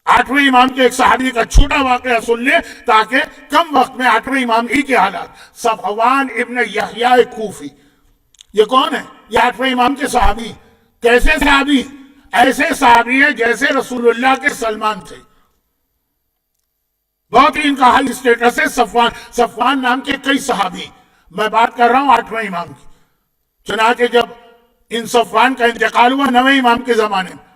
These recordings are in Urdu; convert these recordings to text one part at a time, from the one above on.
آٹھویں امام کے ایک صحابی کا چھوٹا واقعہ سن لیں تاکہ کم وقت میں آٹھویں امام ہی کے حالات۔ صفوان ابن یحییٰ کوفی، یہ کون ہے؟ یہ آٹھویں امام کے صحابی۔ کیسے صحابی؟ ایسے صحابی ہیں جیسے رسول اللہ کے سلمان تھے، بہت ہی ان کا ہائی اسٹیٹس ہے۔ صفوان نام کے کئی صحابی، میں بات کر رہا ہوں آٹھویں امام کی۔ چنانچہ جب ان صفوان کا انتقال ہوا نویں امام کے زمانے میں،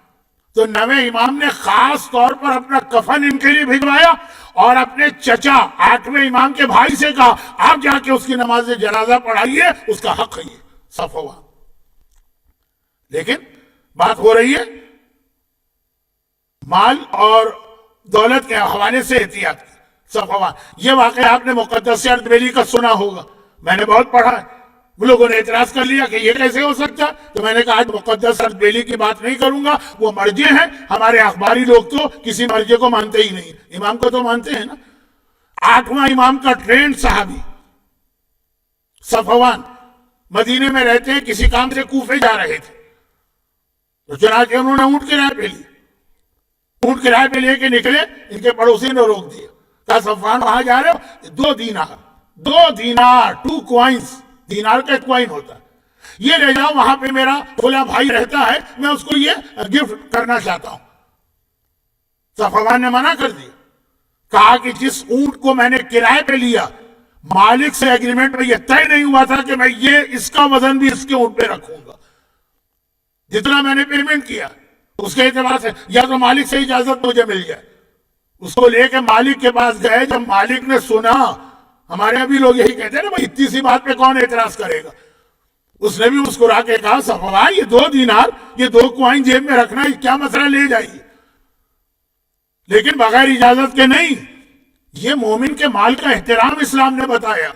تو نویں امام نے خاص طور پر اپنا کفن ان کے لیے بھجوایا اور اپنے چچا آٹھویں امام کے بھائی سے کہا آپ جا کے اس کی نماز جنازہ پڑھائیے، اس کا حق ہے یہ صفوان۔ لیکن بات ہو رہی ہے مال اور دولت کے حوالے سے احتیاط کی۔ صفوان، یہ واقعہ آپ نے مقدس اردبیلی کا سنا ہوگا، میں نے بہت پڑھا ہے۔ وہ لوگوں نے اعتراض کر لیا کہ یہ کیسے ہو سکتا، تو میں نے کہا آج مقدس اردبیلی کی بات نہیں کروں گا، وہ مرجع ہیں، ہمارے اخباری لوگ تو کسی مرجع کو مانتے ہی نہیں، امام کو تو مانتے ہیں نا۔ آٹھواں امام کا ٹرینڈ صحابی صفوان مدینے میں رہتے ہیں، کسی کام سے کوفے جا رہے تھے، تو چنانچہ انہوں نے اونٹ کرائے پہ لی، اونٹ کرائے پہ لے کے نکلے، ان کے پڑوسی نے روک دیا، کہا صفوان وہاں جا رہے ہو؟ 2 دینار 2 کوائنز، دینار کا کوائن ہوتا ہے، یہ لے جاؤ، وہاں پہ میرا فلاں بھائی رہتا ہے، میں اس کو یہ گفٹ کرنا چاہتا ہوں۔ صفوان نے منع کر دیا، کہا کہ جس اونٹ کو میں نے کرائے پہ لیا، مالک سے ایگریمنٹ میں یہ طے نہیں ہوا تھا کہ میں یہ اس کا وزن بھی اس کے اونٹ پہ رکھوں گا، جتنا میں نے پیمنٹ کیا اس کے اعتبار سے، یا تو مالک سے اجازت مجھے مل جائے۔ اس کو لے کے مالک کے پاس گئے، جب مالک نے سنا، ہمارے ابھی لوگ یہی کہتے ہیں نا بھائی اتنی سی بات پہ کون اعتراض کرے گا، اس نے بھی مسکرا کے کہا صفوان یہ 2 دینار، یہ 2 کوائن جیب میں رکھنا، یہ کیا مسئلہ، لے جائیے، لیکن بغیر اجازت کے نہیں۔ یہ مومن کے مال کا احترام اسلام نے بتایا۔